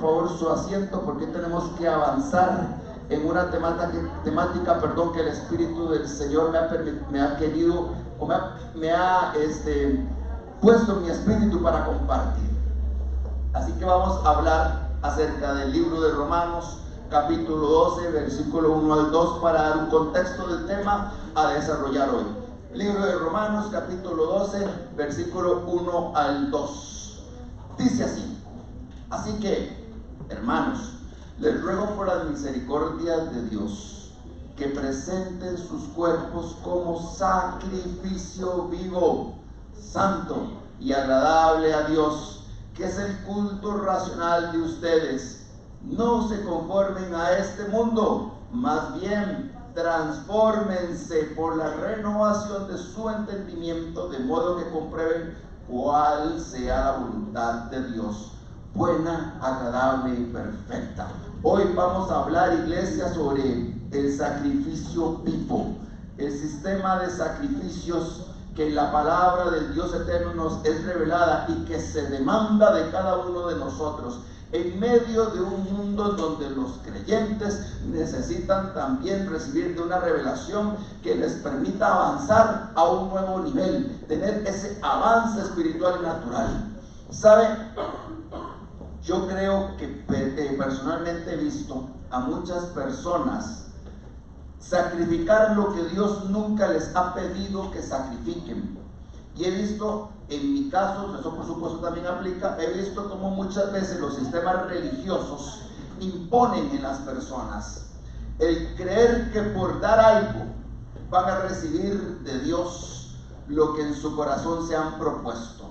favor su asiento, porque tenemos que avanzar en una temática, que el Espíritu del Señor me ha querido, o me ha puesto en mi espíritu para compartir. Así que vamos a hablar acerca del libro de Romanos, capítulo 12, versículo 1 al 2, para dar un contexto del tema a desarrollar hoy. Libro de Romanos, capítulo 12, versículo 1 al 2. Dice así: así que, hermanos, les ruego por las misericordias de Dios que presenten sus cuerpos como sacrificio vivo, santo y agradable a Dios, que es el culto racional de ustedes. No se conformen a este mundo, más bien transfórmense por la renovación de su entendimiento, de modo que comprueben cuál sea la voluntad de Dios, buena, agradable y perfecta. Hoy vamos a hablar, iglesia, sobre el sacrificio vivo, el sistema de sacrificios que la palabra del Dios eterno nos es revelada y que se demanda de cada uno de nosotros, en medio de un mundo donde los creyentes necesitan también recibir de una revelación que les permita avanzar a un nuevo nivel, tener ese avance espiritual y natural. ¿Sabe? Yo creo que personalmente he visto a muchas personas sacrificar lo que Dios nunca les ha pedido que sacrifiquen. Y he visto, en mi caso, eso por supuesto también aplica, he visto como muchas veces los sistemas religiosos imponen en las personas el creer que por dar algo van a recibir de Dios lo que en su corazón se han propuesto.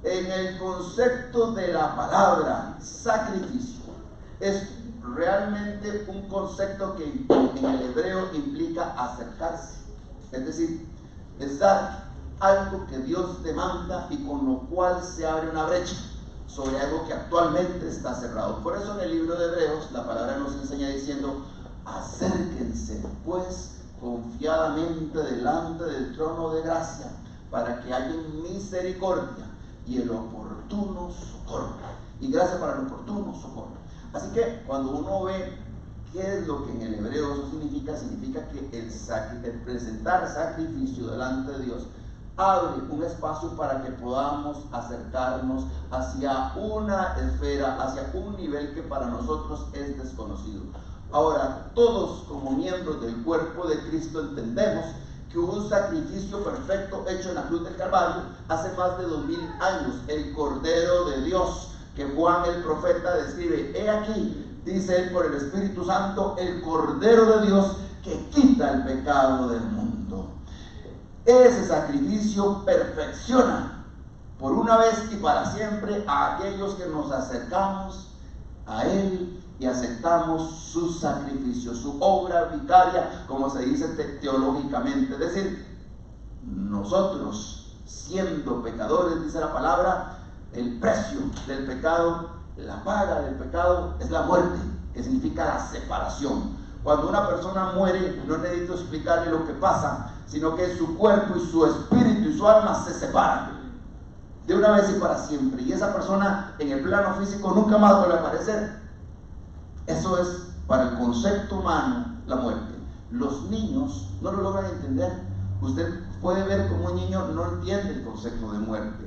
En el concepto de la palabra sacrificio, es realmente un concepto que en el hebreo implica acercarse, es decir, es dar algo que Dios demanda y con lo cual se abre una brecha sobre algo que actualmente está cerrado. Por eso en el libro de Hebreos la palabra nos enseña diciendo: acérquense pues confiadamente delante del trono de gracia, para que haya misericordia y el oportuno socorro, y gracias para el oportuno socorro. Así que cuando uno ve qué es lo que en el hebreo eso significa que el presentar sacrificio delante de Dios abre un espacio para que podamos acercarnos hacia una esfera, hacia un nivel que para nosotros es desconocido. Ahora, todos como miembros del cuerpo de Cristo entendemos que hubo un sacrificio perfecto hecho en la cruz del Calvario hace más de 2000 años, el Cordero de Dios, que Juan el profeta describe: he aquí, dice él por el Espíritu Santo, el Cordero de Dios que quita el pecado del mundo. Ese sacrificio perfecciona por una vez y para siempre a aquellos que nos acercamos a él y aceptamos su sacrificio, su obra vicaria, como se dice teológicamente. Es decir, nosotros, siendo pecadores, dice la palabra, el precio del pecado, la paga del pecado es la muerte, que significa la separación. Cuando una persona muere, no necesito explicarle lo que pasa, sino que su cuerpo y su espíritu y su alma se separan de una vez y para siempre, y esa persona en el plano físico nunca más vuelve a aparecer. Eso es, para el concepto humano, la muerte. Los niños no lo logran entender. Usted puede ver cómo un niño no entiende el concepto de muerte.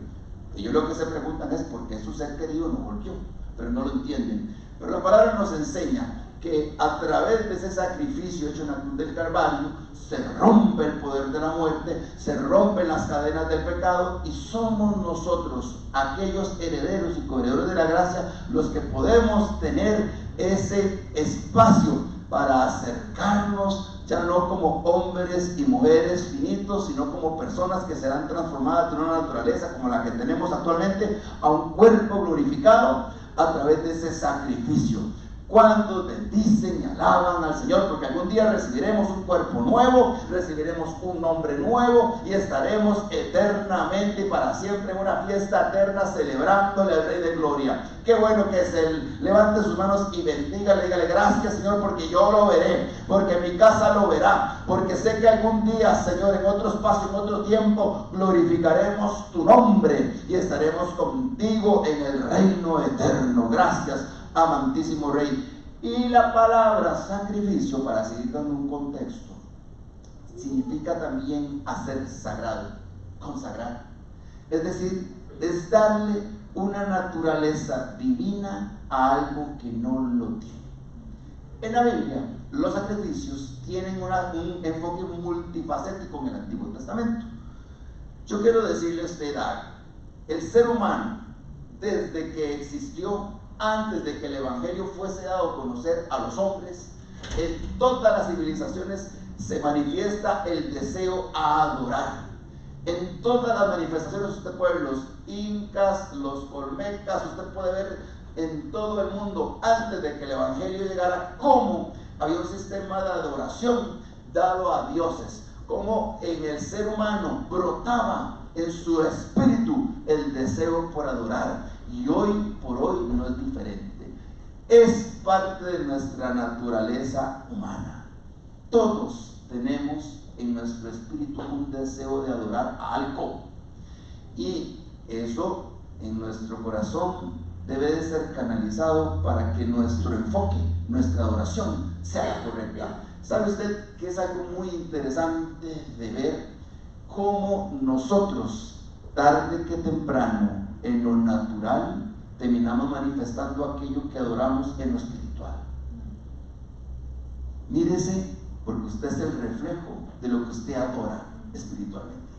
Ellos lo que se preguntan es por qué su ser querido no volvió, pero no lo entienden. Pero la palabra nos enseña que a través de ese sacrificio hecho en la cruz del Calvario se rompe el poder de la muerte, se rompen las cadenas del pecado, y somos nosotros, aquellos herederos y coherederos de la gracia, los que podemos tener ese espacio para acercarnos, ya no como hombres y mujeres finitos, sino como personas que serán transformadas de una naturaleza como la que tenemos actualmente, a un cuerpo glorificado a través de ese sacrificio. Cuando bendicen y alaban al Señor, porque algún día recibiremos un cuerpo nuevo, recibiremos un nombre nuevo y estaremos eternamente y para siempre en una fiesta eterna celebrándole al Rey de Gloria. Qué bueno que es Él. Levante sus manos y bendígale, dígale: gracias, Señor, porque yo lo veré, porque mi casa lo verá, porque sé que algún día, Señor, en otro espacio, en otro tiempo, glorificaremos tu nombre y estaremos contigo en el reino eterno. Gracias amantísimo Rey. Y la palabra sacrificio, para seguir dando un contexto, significa también hacer sagrado, consagrar. Es decir, es darle una naturaleza divina a algo que no lo tiene. En la Biblia, los sacrificios tienen un enfoque multifacético en el Antiguo Testamento. Yo quiero decirle a usted algo. El ser humano, desde que existió, antes de que el Evangelio fuese dado a conocer a los hombres, en todas las civilizaciones se manifiesta el deseo a adorar. En todas las manifestaciones usted puede ver los incas, los olmecas, usted puede ver en todo el mundo, antes de que el Evangelio llegara, cómo había un sistema de adoración dado a dioses, cómo en el ser humano brotaba en su espíritu el deseo por adorar. Y hoy por hoy no es diferente. Es parte de nuestra naturaleza humana. Todos tenemos en nuestro espíritu un deseo de adorar a algo. Y eso en nuestro corazón debe de ser canalizado para que nuestro enfoque, nuestra adoración sea correcta. ¿Sabe usted que es algo muy interesante de ver cómo nosotros, tarde que temprano, en lo natural, terminamos manifestando aquello que adoramos en lo espiritual? Mírese, porque usted es el reflejo de lo que usted adora espiritualmente.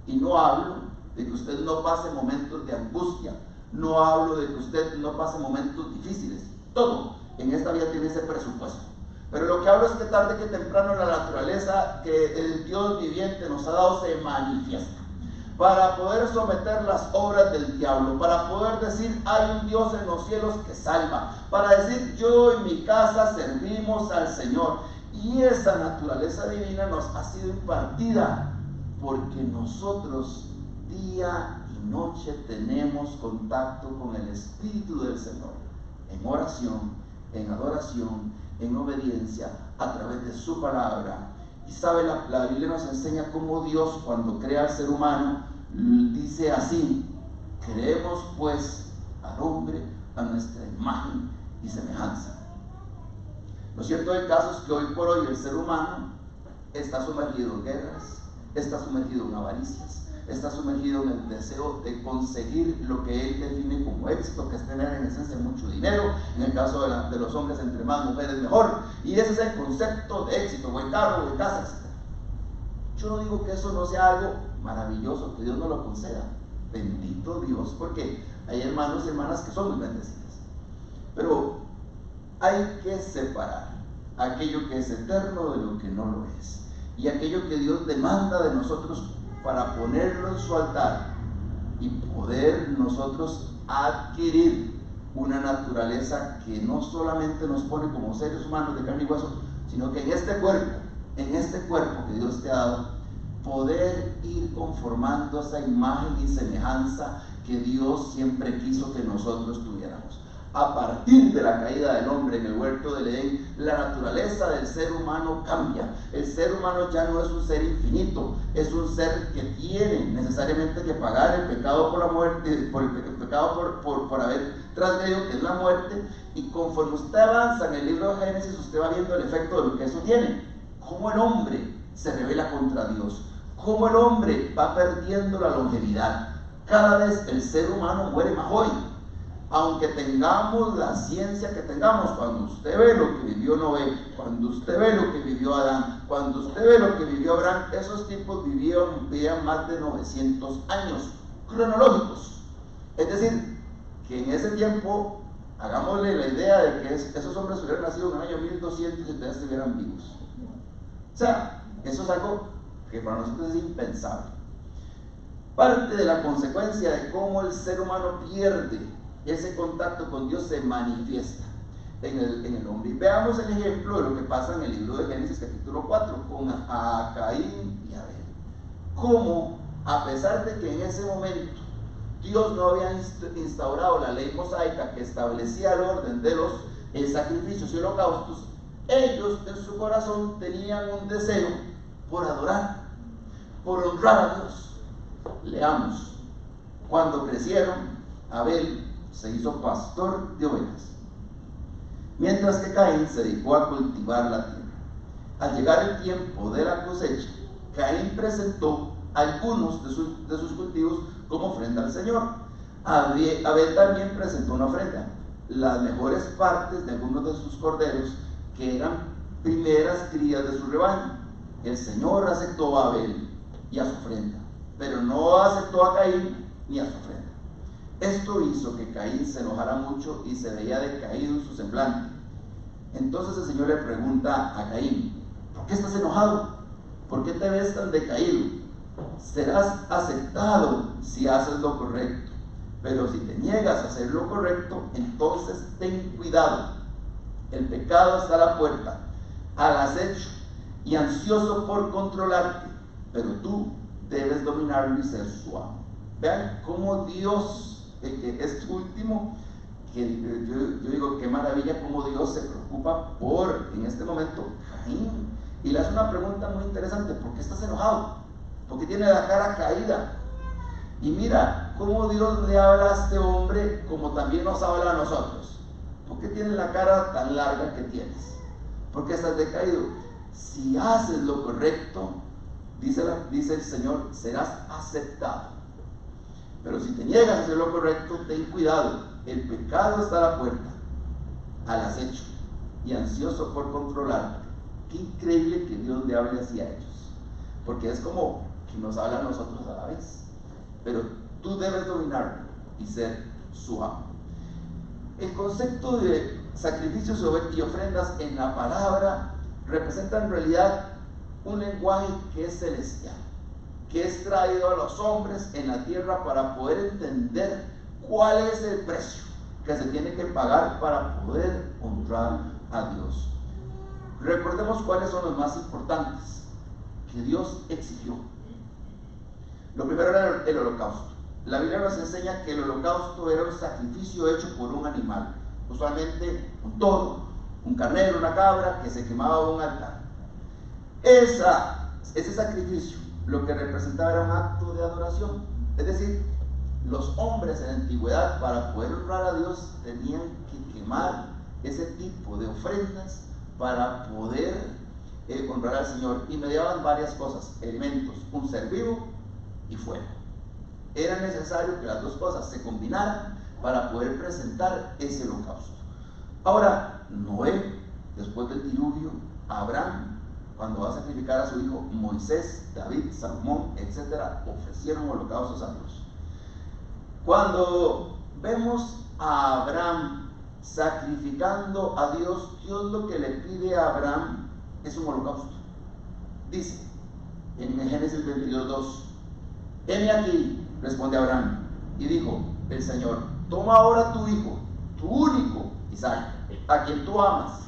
Y no hablo de que usted no pase momentos de angustia, no hablo de que usted no pase momentos difíciles. Todo en esta vida tiene ese presupuesto. Pero lo que hablo es que tarde que temprano la naturaleza que el Dios viviente nos ha dado se manifiesta para poder someter las obras del diablo, para poder decir hay un Dios en los cielos que salva, para decir yo en mi casa servimos al Señor. Y esa naturaleza divina nos ha sido impartida porque nosotros día y noche tenemos contacto con el Espíritu del Señor, en oración, en adoración, en obediencia, a través de su palabra. Y sabe, la Biblia nos enseña cómo Dios, cuando crea al ser humano, dice así: creemos pues al hombre a nuestra imagen y semejanza. Lo cierto del caso es que hoy por hoy el ser humano está sumergido en guerras, está sumergido en avaricias, está sumergido en el deseo de conseguir lo que él define como éxito, que es tener en esencia mucho dinero. En el caso de los hombres, entre más mujeres mejor. Y ese es el concepto de éxito: buen carro, buena casa, etc. Yo no digo que eso no sea algo maravilloso, que Dios no lo conceda. Bendito Dios, porque hay hermanos y hermanas que son muy bendecidas. Pero hay que separar aquello que es eterno de lo que no lo es. Y aquello que Dios demanda de nosotros para ponerlo en su altar y poder nosotros adquirir una naturaleza que no solamente nos pone como seres humanos de carne y hueso, sino que en este cuerpo que Dios te ha dado, poder ir conformando esa imagen y semejanza que Dios siempre quiso que nosotros tuviéramos. A partir de la caída del hombre en el huerto del Edén, la naturaleza del ser humano cambia. El ser humano ya no es un ser infinito, es un ser que tiene necesariamente que pagar el pecado por la muerte, por el pecado por haber transgredido, que es la muerte. Y conforme usted avanza en el libro de Génesis, usted va viendo el efecto de lo que eso tiene. Cómo el hombre se rebela contra Dios, cómo el hombre va perdiendo la longevidad. Cada vez el ser humano muere más joven. Aunque tengamos la ciencia que tengamos, cuando usted ve lo que vivió Noé, cuando usted ve lo que vivió Adán, cuando usted ve lo que vivió Abraham, esos tipos vivían más de 900 años cronológicos. Es decir, que en ese tiempo, hagámosle la idea de que esos hombres hubieran nacido en el año 1200 y todavía estuvieran vivos. O sea, eso es algo que para nosotros es impensable. Parte de la consecuencia de cómo el ser humano pierde ese contacto con Dios se manifiesta en el hombre. Y veamos el ejemplo de lo que pasa en el libro de Génesis capítulo 4 con a Caín y Abel. Cómo, a pesar de que en ese momento Dios no había instaurado la ley mosaica que establecía el orden de los sacrificios y holocaustos, ellos en su corazón tenían un deseo por adorar, por honrar a Dios. Leamos: cuando crecieron, Abel se hizo pastor de ovejas mientras que Caín se dedicó a cultivar la tierra. Al llegar el tiempo de la cosecha, Caín presentó algunos de sus cultivos como ofrenda al Señor. Abel también presentó una ofrenda, las mejores partes de algunos de sus corderos, que eran primeras crías de su rebaño. El Señor aceptó a Abel y a su ofrenda, pero no aceptó a Caín ni a su ofrenda. Esto hizo que Caín se enojara mucho y se veía decaído en su semblante. Entonces el Señor le pregunta a Caín: ¿por qué estás enojado? ¿Por qué te ves tan decaído? Serás aceptado si haces lo correcto, pero si te niegas a hacer lo correcto, entonces ten cuidado. El pecado está a la puerta, al acecho y ansioso por controlarte, pero tú debes dominarlo y ser su amo. Vean cómo Dios, este último, que yo digo, qué maravilla cómo Dios se preocupa por, en este momento, Caín. Y le hace una pregunta muy interesante: ¿por qué estás enojado? ¿Por qué tiene la cara caída? Y mira cómo Dios le habla a este hombre como también nos habla a nosotros. ¿Por qué tienes la cara tan larga que tienes? ¿Por qué estás decaído? Si haces lo correcto, dice el Señor, serás aceptado. Pero si te niegas a hacer lo correcto, ten cuidado. El pecado está a la puerta, al acecho y ansioso por controlarte. Qué increíble que Dios le hable así a ellos, porque es como que nos habla a nosotros a la vez. Pero tú debes dominarlo y ser su amo. El concepto de sacrificios y ofrendas en la palabra representa en realidad un lenguaje que es celestial, que es traído a los hombres en la tierra para poder entender cuál es el precio que se tiene que pagar para poder honrar a Dios. Recordemos cuáles son los más importantes que Dios exigió. Lo primero era el holocausto. La Biblia nos enseña que el holocausto era un sacrificio hecho por un animal, usualmente un toro, un carnero, una cabra, que se quemaba en un altar. Ese sacrificio lo que representaba era un acto de adoración. Es decir, los hombres en la antigüedad, para poder honrar a Dios, tenían que quemar ese tipo de ofrendas para poder honrar al Señor. Y mediaban varias cosas, elementos: un ser vivo y fuego. Era necesario que las dos cosas se combinaran para poder presentar ese holocausto. Ahora, Noé, después del diluvio, Abraham, cuando va a sacrificar a su hijo, Moisés, David, Salomón, etc., ofrecieron holocaustos a Dios. Cuando vemos a Abraham sacrificando a Dios, Dios lo que le pide a Abraham es un holocausto. Dice en Génesis 22:2: heme aquí, responde Abraham, y dijo el Señor: toma ahora tu hijo, tu único Isaac, a quien tú amas,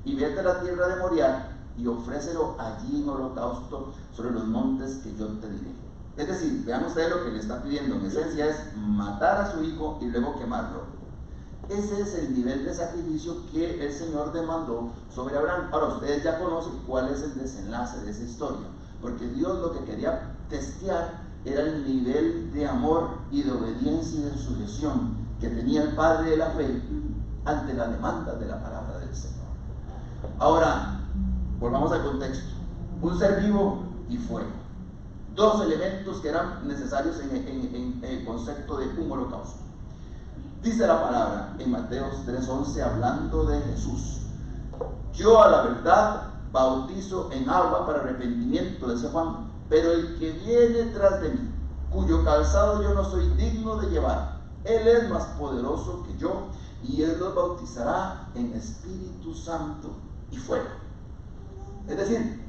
y vete a la tierra de Moriah y ofrécelo allí en holocausto sobre los montes que yo te diré. Es decir, vean ustedes lo que le está pidiendo. En esencia es matar a su hijo y luego quemarlo. Ese es el nivel de sacrificio que el Señor demandó sobre Abraham. Ahora, ustedes ya conocen cuál es el desenlace de esa historia, porque Dios lo que quería testear era el nivel de amor y de obediencia y de sujeción que tenía el padre de la fe ante la demanda de la palabra del Señor. Ahora, volvamos al contexto: un ser vivo y fuego, dos elementos que eran necesarios en el concepto de un holocausto. Dice la palabra en Mateo 3:11, hablando de Jesús: yo a la verdad bautizo en agua para arrepentimiento, decía Juan, pero el que viene tras de mí, cuyo calzado yo no soy digno de llevar, él es más poderoso que yo, y él los bautizará en Espíritu Santo y fuego. Es decir,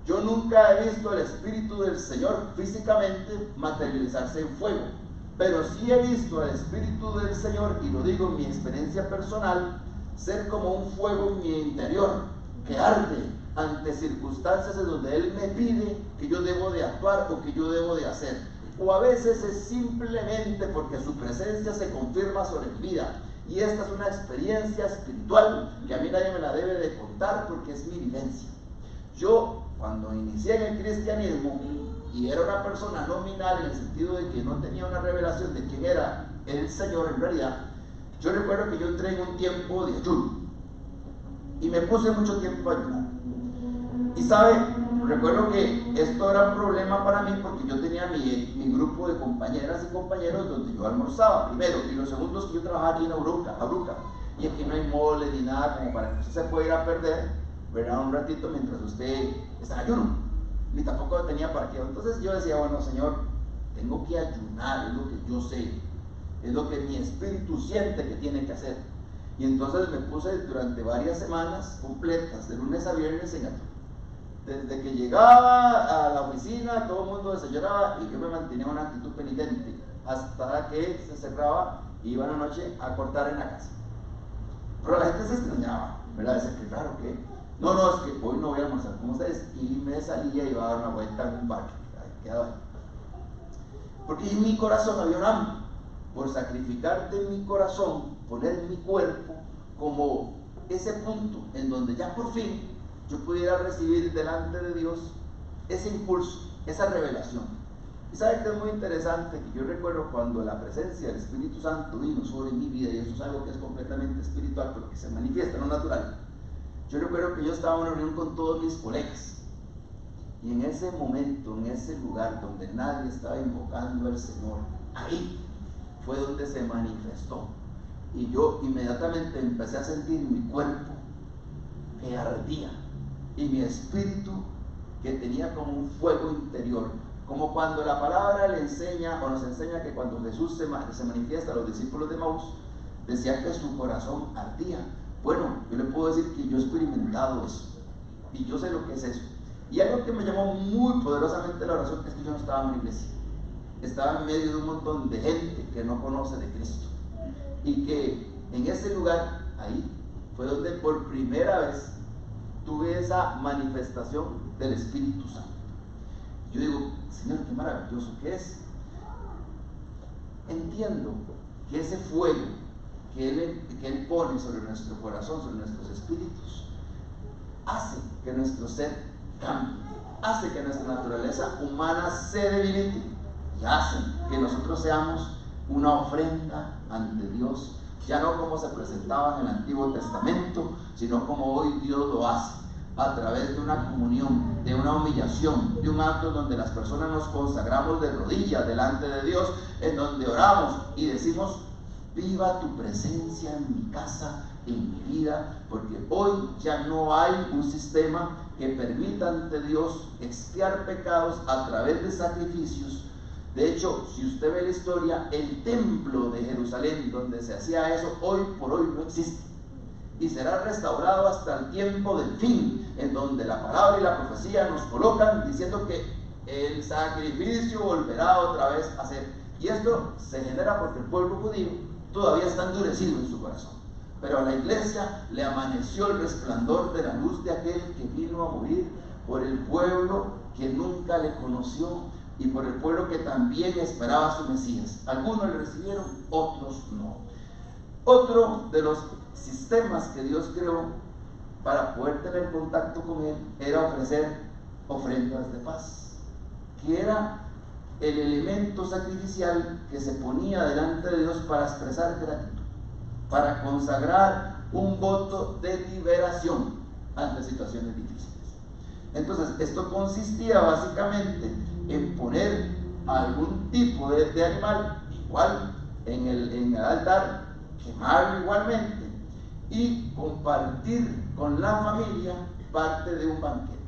yo nunca he visto el Espíritu del Señor físicamente materializarse en fuego, pero sí he visto al Espíritu del Señor, y lo digo en mi experiencia personal, ser como un fuego en mi interior que arde ante circunstancias en donde Él me pide que yo debo de actuar o que yo debo de hacer. O a veces es simplemente porque su presencia se confirma sobre mi vida. Y esta es una experiencia espiritual que a mí nadie me la debe de contar, porque es mi vivencia. Yo, cuando inicié en el cristianismo y era una persona nominal, en el sentido de que no tenía una revelación de quién era el Señor en realidad, yo recuerdo que yo entré en un tiempo de ayuno. Y me puse mucho tiempo a ayunar. Y sabe, recuerdo que esto era un problema para mí porque yo tenía mi grupo de compañeras y compañeros donde yo almorzaba primero, y los segundos que yo trabajaba aquí en Aruca, y aquí no hay mole ni nada como para que usted se pueda ir a perder, ¿verdad? Un ratito mientras usted está en ayuno, ni tampoco tenía parqueo. Entonces yo decía, bueno, Señor, tengo que ayunar, es lo que yo sé, es lo que mi espíritu siente que tiene que hacer. Y entonces me puse durante varias semanas completas, de lunes a viernes en ayuno. Desde que llegaba a la oficina, todo el mundo desayunaba y yo me mantenía en una actitud penitente hasta que se cerraba y iba en la noche a cortar en la casa. Pero la gente se extrañaba, ¿verdad? Decía, qué raro que no, es que hoy no voy a almorzar con ustedes. Y me salía y iba a dar una vuelta en un parque, quedaba ahí. Porque en mi corazón había un hambre por sacrificar de mi corazón, poner mi cuerpo como ese punto en donde ya por fin yo pudiera recibir delante de Dios ese impulso, esa revelación. Y sabe que es muy interesante que yo recuerdo cuando la presencia del Espíritu Santo vino sobre mi vida, y eso es algo que es completamente espiritual porque se manifiesta, no natural. Yo recuerdo que yo estaba en una reunión con todos mis colegas, y en ese momento, en ese lugar donde nadie estaba invocando al Señor, ahí fue donde se manifestó. Y yo inmediatamente empecé a sentir mi cuerpo que ardía, y mi espíritu que tenía como un fuego interior, como cuando la palabra le enseña o nos enseña que cuando Jesús se manifiesta a los discípulos de Maús, decía que su corazón ardía. Bueno, yo le puedo decir que yo he experimentado eso y yo sé lo que es eso. Y algo que me llamó muy poderosamente la oración es que yo no estaba en una iglesia, estaba en medio de un montón de gente que no conoce de Cristo, y que en ese lugar, ahí fue donde por primera vez tuve esa manifestación del Espíritu Santo. Yo digo, Señor, qué maravilloso que es. Entiendo que ese fuego que Él pone sobre nuestro corazón, sobre nuestros espíritus, hace que nuestro ser cambie, hace que nuestra naturaleza humana se debilite, y hace que nosotros seamos una ofrenda ante Dios, ya no como se presentaba en el Antiguo Testamento, sino como hoy Dios lo hace, a través de una comunión, de una humillación, de un acto donde las personas nos consagramos de rodillas delante de Dios, en donde oramos y decimos, viva tu presencia en mi casa, en mi vida, porque hoy ya no hay un sistema que permita ante Dios expiar pecados a través de sacrificios. De hecho, si usted ve la historia, el templo de Jerusalén donde se hacía eso, hoy por hoy no existe, y será restaurado hasta el tiempo del fin, en donde la palabra y la profecía nos colocan diciendo que el sacrificio volverá otra vez a ser. Y esto se genera porque el pueblo judío todavía está endurecido en su corazón, pero a la iglesia le amaneció el resplandor de la luz de aquel que vino a morir por el pueblo que nunca le conoció y por el pueblo que también esperaba a su Mesías. Algunos le recibieron, otros no. Otro de los sistemas que Dios creó para poder tener contacto con Él era ofrecer ofrendas de paz, que era el elemento sacrificial que se ponía delante de Dios para expresar gratitud, para consagrar un voto de liberación ante situaciones difíciles. Entonces, esto consistía básicamente en poner algún tipo de animal igual en el altar, quemarlo igualmente y compartir con la familia parte de un banquete.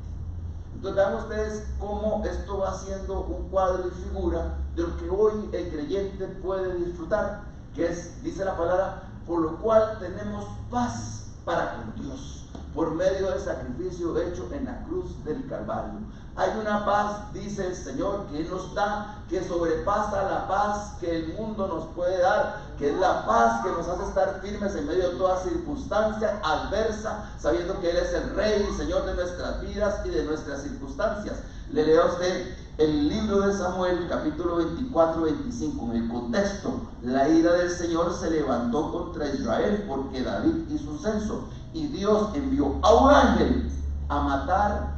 Entonces vean ustedes cómo esto va siendo un cuadro y figura de lo que hoy el creyente puede disfrutar, que es, dice la palabra, por lo cual tenemos paz para con Dios, por medio del sacrificio hecho en la cruz del Calvario. Hay una paz, dice el Señor, que Él nos da, que sobrepasa la paz que el mundo nos puede dar, que es la paz que nos hace estar firmes en medio de toda circunstancia adversa, sabiendo que Él es el Rey y Señor de nuestras vidas y de nuestras circunstancias. Le leo a usted el libro de Samuel, capítulo 24-25, en el contexto: la ira del Señor se levantó contra Israel porque David hizo un censo, y Dios envió a un ángel a matar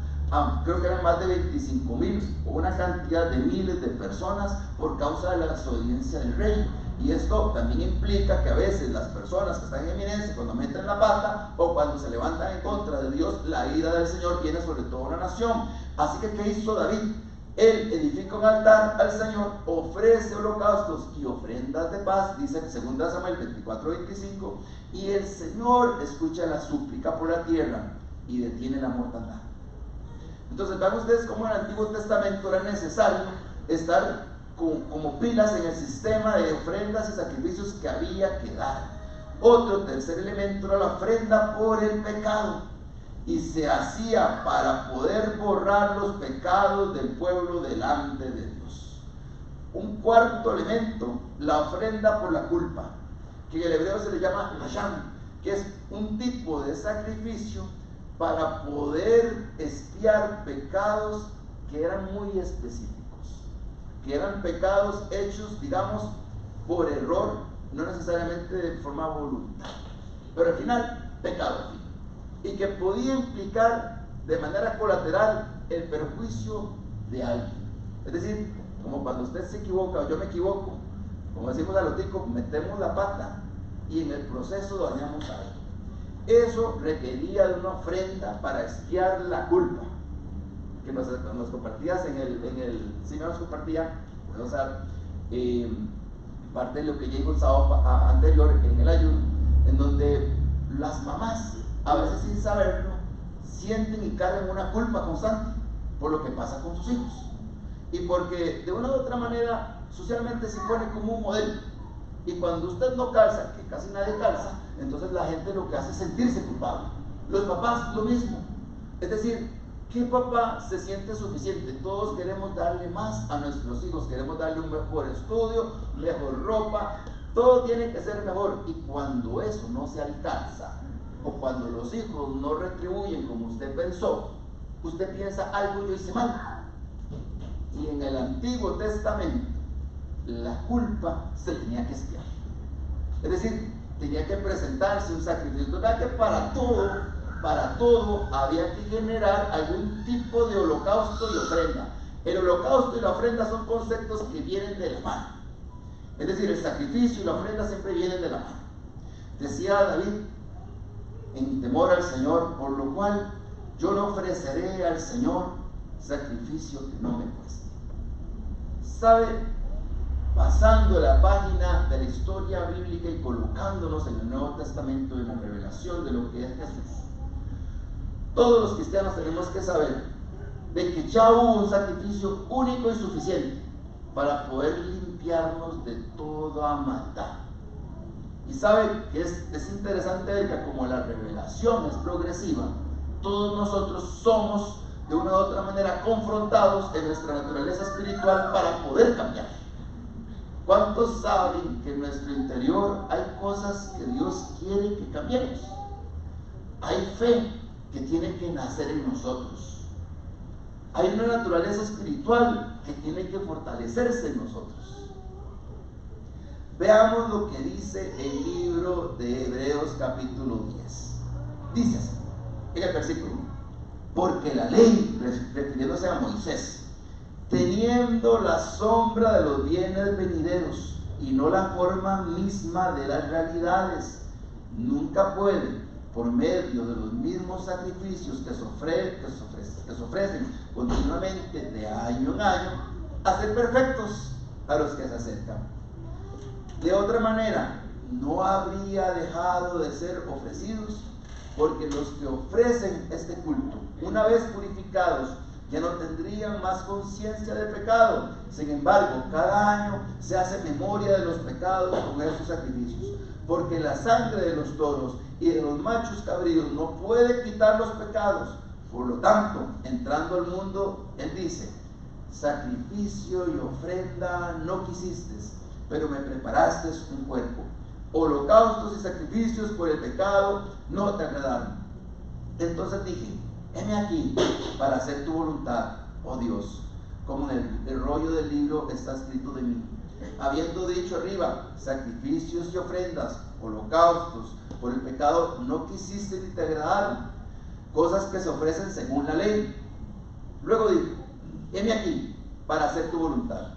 creo que eran más de 25,000 o una cantidad de miles de personas por causa de la desobediencia del rey. Y esto también implica que a veces las personas que están en eminencia, cuando meten la pata o cuando se levantan en contra de Dios, la ira del Señor viene sobre toda una nación. Así que, ¿qué hizo David? Él edifica un altar al Señor, ofrece holocaustos y ofrendas de paz, dice en 2 Samuel 24:25, y el Señor escucha la súplica por la tierra y detiene la mortandad. Entonces, vean ustedes cómo en el Antiguo Testamento era necesario estar como pilas en el sistema de ofrendas y sacrificios que había que dar. Otro tercer elemento era la ofrenda por el pecado, y se hacía para poder borrar los pecados del pueblo delante de Dios. Un cuarto elemento, la ofrenda por la culpa, que en el hebreo se le llama hasham, que es un tipo de sacrificio para poder expiar pecados que eran muy específicos, que eran pecados hechos, digamos, por error, no necesariamente de forma voluntaria, pero al final, pecado, y que podía implicar de manera colateral el perjuicio de alguien. Es decir, como cuando usted se equivoca o yo me equivoco, como decimos a los ticos, metemos la pata y en el proceso dañamos a alguien. Eso requería de una ofrenda para expiar la culpa, que nos compartías en el sí nos compartía, o sea, parte de lo que ya dijo el sábado anterior en el ayuno, en donde las mamás, a veces sin saberlo, sienten y cargan una culpa constante por lo que pasa con sus hijos, y porque de una u otra manera socialmente se pone como un modelo, y cuando usted no calza, que casi nadie calza, entonces la gente lo que hace es sentirse culpable. Los papás lo mismo, es decir, ¿qué papá se siente suficiente? Todos queremos darle más a nuestros hijos, queremos darle un mejor estudio, mejor ropa, todo tiene que ser mejor, y cuando eso no se alcanza, o cuando los hijos no retribuyen como usted pensó, usted piensa, algo yo hice mal. Y en el Antiguo Testamento la culpa se tenía que expiar, es decir, tenía que presentarse un sacrificio. Total que para todo había que generar algún tipo de holocausto y ofrenda. El holocausto y la ofrenda son conceptos que vienen de la mano, es decir, el sacrificio y la ofrenda siempre vienen de la mano. Decía David, en temor al Señor, por lo cual yo no ofreceré al Señor sacrificio que no me cueste. ¿Sabe? Pasando la página de la historia bíblica y colocándonos en el Nuevo Testamento, en la revelación de lo que es Jesús, todos los cristianos tenemos que saber de que ya hubo un sacrificio único y suficiente para poder limpiarnos de toda maldad. Y sabe que es interesante de que como la revelación es progresiva, todos nosotros somos de una u otra manera confrontados en nuestra naturaleza espiritual para poder cambiar. ¿Cuántos saben que en nuestro interior hay cosas que Dios quiere que cambiemos? Hay fe que tiene que nacer en nosotros. Hay una naturaleza espiritual que tiene que fortalecerse en nosotros. Veamos lo que dice el libro de Hebreos capítulo 10. Dice así, en el versículo 1: porque la ley, refiriéndose a Moisés, teniendo la sombra de los bienes venideros y no la forma misma de las realidades, nunca puede, por medio de los mismos sacrificios que se ofrecen continuamente de año en año, hacer perfectos a los que se acercan. De otra manera, no habría dejado de ser ofrecidos, porque los que ofrecen este culto, una vez purificados, ya no tendrían más conciencia de pecado. Sin embargo, cada año se hace memoria de los pecados con esos sacrificios, porque la sangre de los toros y de los machos cabríos no puede quitar los pecados. Por lo tanto, entrando al mundo, él dice: sacrificio y ofrenda no quisiste, pero me preparaste un cuerpo. Holocaustos y sacrificios por el pecado no te agradaron. Entonces dije: heme aquí para hacer tu voluntad, oh Dios, como en el rollo del libro está escrito de mí. Habiendo dicho arriba, sacrificios y ofrendas, holocaustos por el pecado no quisiste ni te agradaron, cosas que se ofrecen según la ley. Luego dijo: heme aquí para hacer tu voluntad,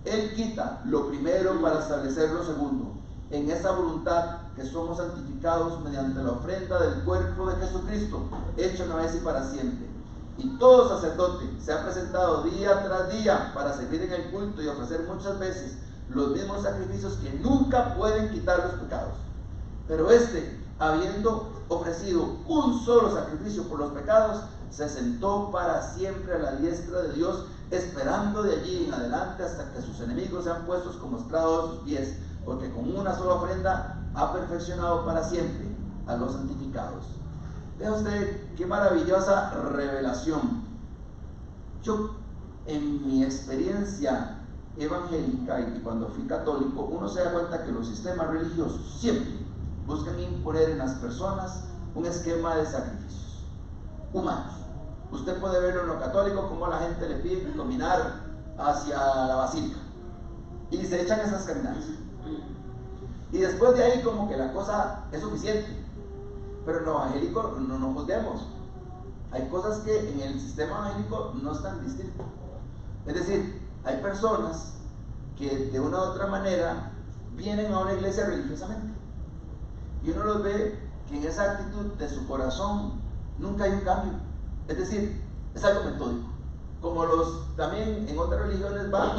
Él quita lo primero para establecer lo segundo. En esa voluntad que somos santificados mediante la ofrenda del cuerpo de Jesucristo, hecho una vez y para siempre. Y todo sacerdote se ha presentado día tras día para servir en el culto y ofrecer muchas veces los mismos sacrificios que nunca pueden quitar los pecados. Pero habiendo ofrecido un solo sacrificio por los pecados, se sentó para siempre a la diestra de Dios, esperando de allí en adelante hasta que sus enemigos sean puestos como estrados de sus pies, porque con una sola ofrenda ha perfeccionado para siempre a los santificados. Vea usted qué maravillosa revelación. Yo, en mi experiencia evangélica y cuando fui católico, uno se da cuenta que los sistemas religiosos siempre buscan imponer en las personas un esquema de sacrificios humanos. Usted puede verlo en lo católico, como la gente le pide caminar hacia la basílica y se echan esas caminadas, y después de ahí como que la cosa es suficiente. Pero en lo evangélico no nos juzguemos, hay cosas que en el sistema evangélico no están distintas. Es decir, hay personas que de una u otra manera vienen a una iglesia religiosamente y uno los ve que en esa actitud de su corazón nunca hay un cambio. Es decir, es algo metódico, como también en otras religiones van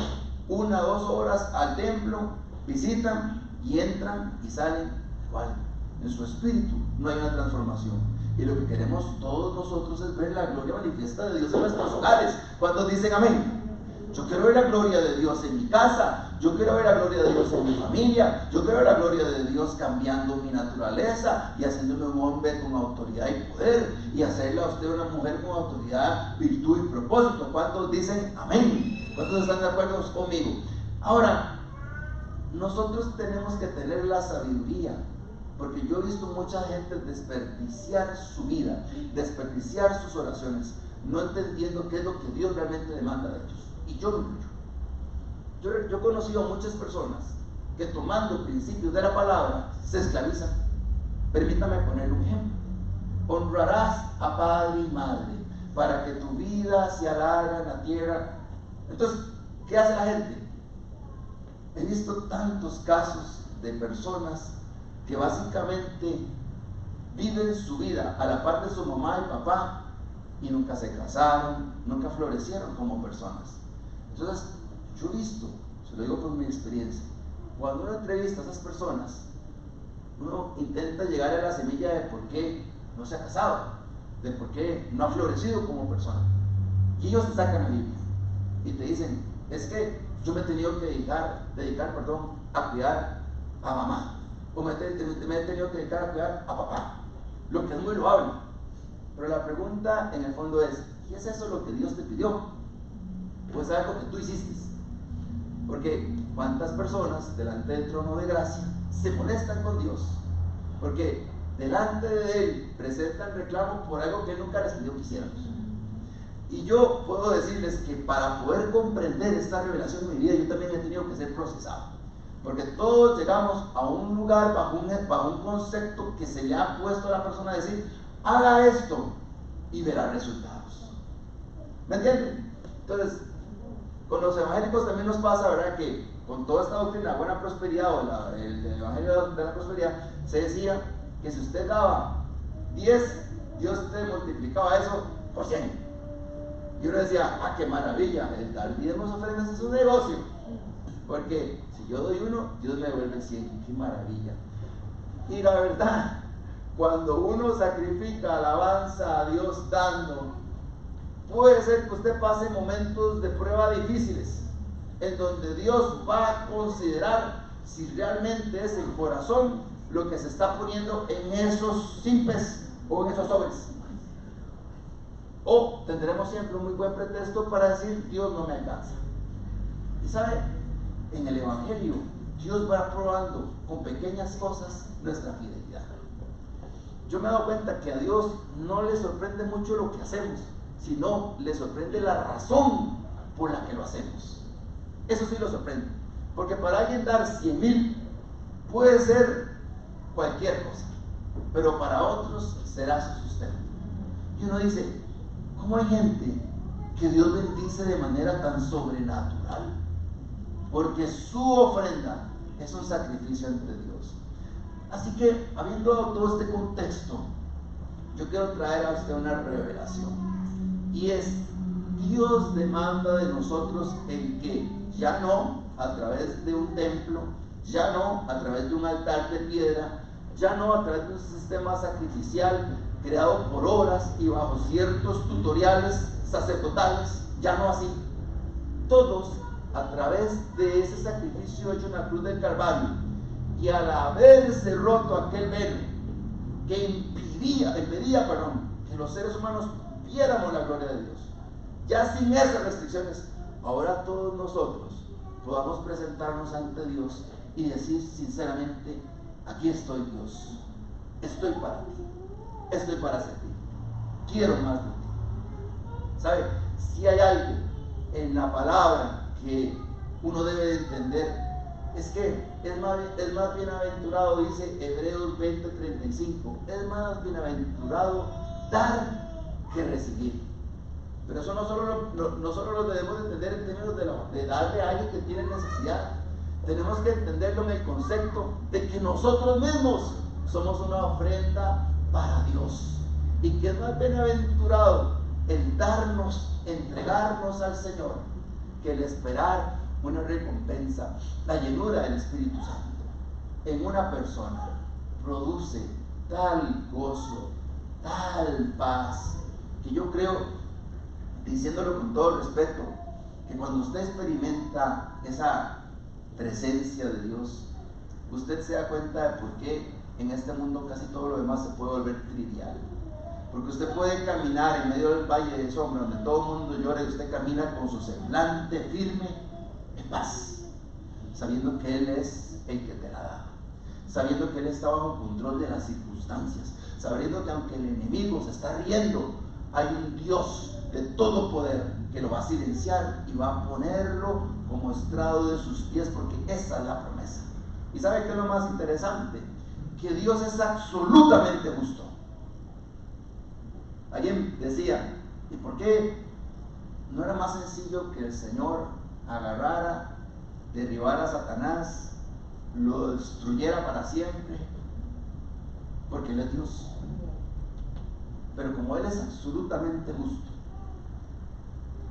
1 o 2 horas al templo, visitan y entran y salen igual. En su espíritu no hay una transformación, y lo que queremos todos nosotros es ver la gloria manifiesta de Dios en nuestros hogares. ¿Cuántos dicen amén? Yo quiero ver la gloria de Dios en mi casa, yo quiero ver la gloria de Dios en mi familia, yo quiero ver la gloria de Dios cambiando mi naturaleza y haciéndome un hombre con autoridad y poder, y hacerle a usted una mujer con autoridad, virtud y propósito. ¿Cuántos dicen amén? ¿Cuántos están de acuerdo conmigo? Ahora, nosotros tenemos que tener la sabiduría, porque yo he visto mucha gente desperdiciar su vida, desperdiciar sus oraciones, no entendiendo qué es lo que Dios realmente demanda de ellos. Y yo he conocido a muchas personas que, tomando principios de la palabra, se esclavizan. Permítame poner un ejemplo. Honrarás a padre y madre para que tu vida se alargue en la tierra. Entonces, ¿qué hace la gente? He visto tantos casos de personas que básicamente viven su vida a la par de su mamá y papá y nunca se casaron, nunca florecieron como personas. Entonces, yo he visto, se lo digo por mi experiencia, cuando uno entrevista a esas personas, uno intenta llegar a la semilla de por qué no se ha casado, de por qué no ha florecido como persona. Y ellos te sacan la Biblia y te dicen, es que yo me he tenido que dedicar a cuidar a mamá, o me he tenido que dedicar a cuidar a papá, lo que es muy loable. Pero la pregunta en el fondo es, ¿qué es eso lo que Dios te pidió? Pues algo que tú hiciste. Porque cuántas personas delante del trono de gracia se molestan con Dios, porque delante de Él presentan reclamo por algo que Él nunca les pidió que hicieran. Y yo puedo decirles que para poder comprender esta revelación en mi vida, yo también he tenido que ser procesado, porque todos llegamos a un lugar bajo un concepto que se le ha puesto a la persona a decir, haga esto y verá resultados. ¿Me entienden? Entonces, con los evangélicos también nos pasa, ¿verdad?, que con toda esta doctrina de buena prosperidad, o el evangelio de la prosperidad, se decía que si usted daba 10, Dios te multiplicaba eso por 100. Y uno decía, qué maravilla, el dar 10 ofrendas es un negocio, porque si yo doy 1, Dios me devuelve 100, qué maravilla. Y la verdad, cuando uno sacrifica alabanza a Dios dando, puede ser que usted pase momentos de prueba difíciles, en donde Dios va a considerar si realmente es el corazón lo que se está poniendo en esos simples o en esos sobres. O tendremos siempre un muy buen pretexto para decir, Dios no me alcanza. Y sabe, en el evangelio, Dios va probando con pequeñas cosas nuestra fidelidad. Yo me he dado cuenta que a Dios no le sorprende mucho lo que hacemos, sino le sorprende la razón por la que lo hacemos. Eso sí lo sorprende, porque para alguien dar 100,000 puede ser cualquier cosa, pero para otros será su sustento. Y uno dice, ¿cómo hay gente que Dios bendice de manera tan sobrenatural? porque su ofrenda es un sacrificio ante Dios. Así que, habiendo dado todo este contexto, yo quiero traer a usted una revelación, y es: Dios demanda de nosotros el que ya no a través de un templo, ya no a través de un altar de piedra, ya no a través de un sistema sacrificial creado por horas y bajo ciertos tutoriales sacerdotales, ya no así. Todos a través de ese sacrificio hecho en la cruz del Calvario, y al haberse roto aquel velo que impedía que los seres humanos viéramos la gloria de Dios, ya sin esas restricciones, ahora todos nosotros podamos presentarnos ante Dios y decir sinceramente: aquí estoy, Dios, estoy para ti, estoy para servir, quiero más de ti. ¿Sabe? Si hay algo en la palabra que uno debe de entender, es que es más bienaventurado, dice Hebreos 20:35, es más bienaventurado dar que recibir. Pero eso no solo lo debemos entender en términos de darle a alguien que tiene necesidad. Tenemos que entenderlo en el concepto de que nosotros mismos somos una ofrenda para Dios, y que es más bienaventurado el darnos, entregarnos al Señor, que el esperar una recompensa. La llenura del Espíritu Santo en una persona produce tal gozo, tal paz, que yo creo, diciéndolo con todo respeto, que cuando usted experimenta esa presencia de Dios, usted se da cuenta de por qué en este mundo casi todo lo demás se puede volver trivial. Porque usted puede caminar en medio del valle de sombra, donde todo el mundo llora, y usted camina con su semblante firme, en paz, sabiendo que Él es el que te la da, sabiendo que Él está bajo control de las circunstancias, sabiendo que aunque el enemigo se está riendo, hay un Dios de todo poder que lo va a silenciar y va a ponerlo como estrado de sus pies, porque esa es la promesa. ¿Y sabe qué es lo más interesante? Que Dios es absolutamente justo. Alguien decía: ¿y por qué no era más sencillo que el Señor agarrara, derribara a Satanás, lo destruyera para siempre? Porque Él es Dios. Pero como Él es absolutamente justo,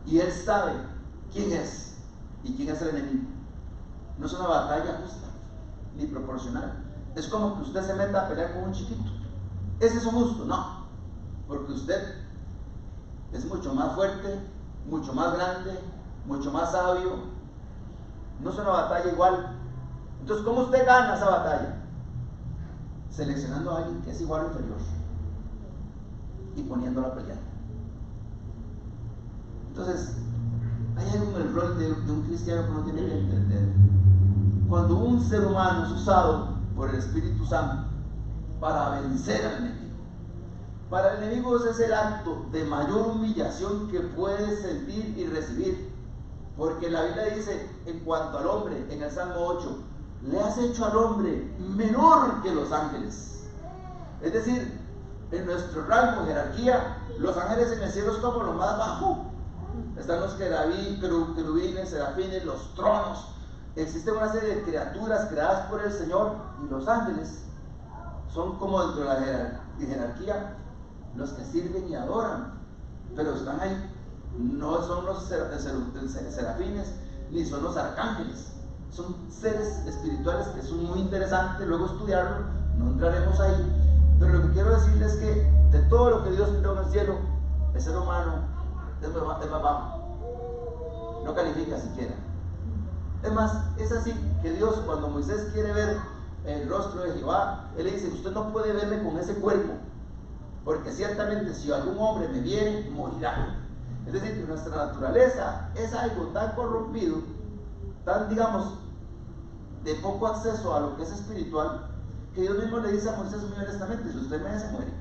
y Él sabe quién es y quién es el enemigo, no es una batalla justa ni proporcional. Es como que usted se meta a pelear con un chiquito. ¿Es eso justo? No, porque usted es mucho más fuerte, mucho más grande, mucho más sabio. No es una batalla igual. Entonces, ¿cómo usted gana esa batalla? Seleccionando a alguien que es igual o inferior y poniéndolo a pelear. Entonces, hay algo en el rol de un cristiano que uno tiene que entender. Cuando un ser humano es usado por el Espíritu Santo para vencer al enemigo, para el enemigo ese es el acto de mayor humillación que puede sentir y recibir. Porque la Biblia dice, en cuanto al hombre, en el Salmo 8, le has hecho al hombre menor que los ángeles. Es decir, en nuestro rango, jerarquía, los ángeles en el cielo es como lo más bajo. Están los querubines, serafines, los tronos. Existe una serie de criaturas creadas por el Señor, y los ángeles son como dentro de la jerarquía los que sirven y adoran, pero están ahí. No son los serafines ni son los arcángeles, son seres espirituales que son muy interesantes luego estudiarlo, no entraremos ahí, pero lo que quiero decirles es que de todo lo que Dios creó en el cielo, el ser humano es más bajo, no califica siquiera. Es más, es así que Dios, cuando Moisés quiere ver el rostro de Jehová, Él le dice: usted no puede verme con ese cuerpo, porque ciertamente si algún hombre me viene, morirá. Es decir, que nuestra naturaleza es algo tan corrompido, tan, digamos, de poco acceso a lo que es espiritual, que Dios mismo le dice a Moisés muy honestamente: si usted me ve, se muere.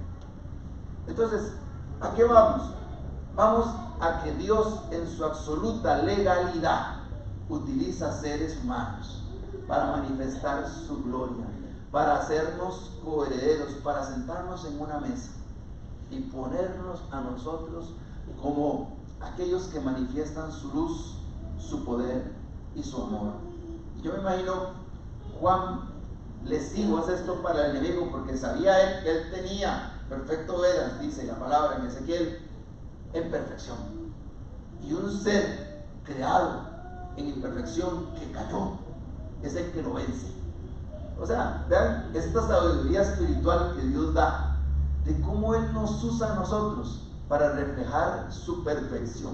Entonces, ¿a qué vamos? Vamos a que Dios, en su absoluta legalidad, utiliza seres humanos para manifestar su gloria, para hacernos coherederos, para sentarnos en una mesa y ponernos a nosotros como aquellos que manifiestan su luz, su poder y su amor. Yo me imagino, Juan, les digo, es esto para el enemigo, porque sabía él que él tenía perfecto veras, dice la palabra en Ezequiel, en perfección. Y un ser creado en imperfección que cayó es el que lo vence. O sea, vean esta sabiduría espiritual que Dios da, de cómo Él nos usa a nosotros para reflejar su perfección.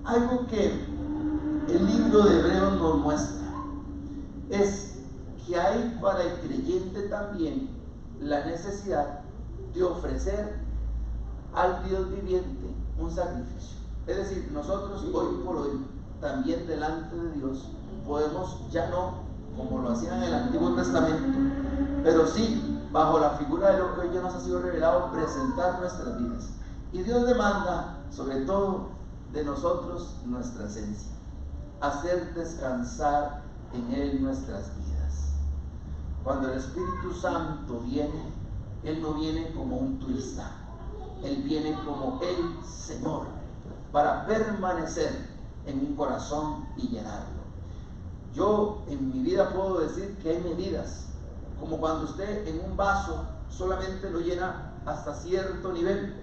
Algo que el libro de Hebreos nos muestra es que hay para el creyente también la necesidad de ofrecer al Dios viviente un sacrificio. Es decir, nosotros hoy por hoy, también delante de Dios, podemos ya no, como lo hacían en el Antiguo Testamento, pero sí, bajo la figura de lo que hoy ya nos ha sido revelado, presentar nuestras vidas. Y Dios demanda, sobre todo, de nosotros nuestra esencia, hacer descansar en Él nuestras vidas. Cuando el Espíritu Santo viene, Él no viene como un turista, Él viene como el Señor, para permanecer en un corazón y llenarlo. Yo en mi vida puedo decir que hay medidas, como cuando usted en un vaso solamente lo llena hasta cierto nivel,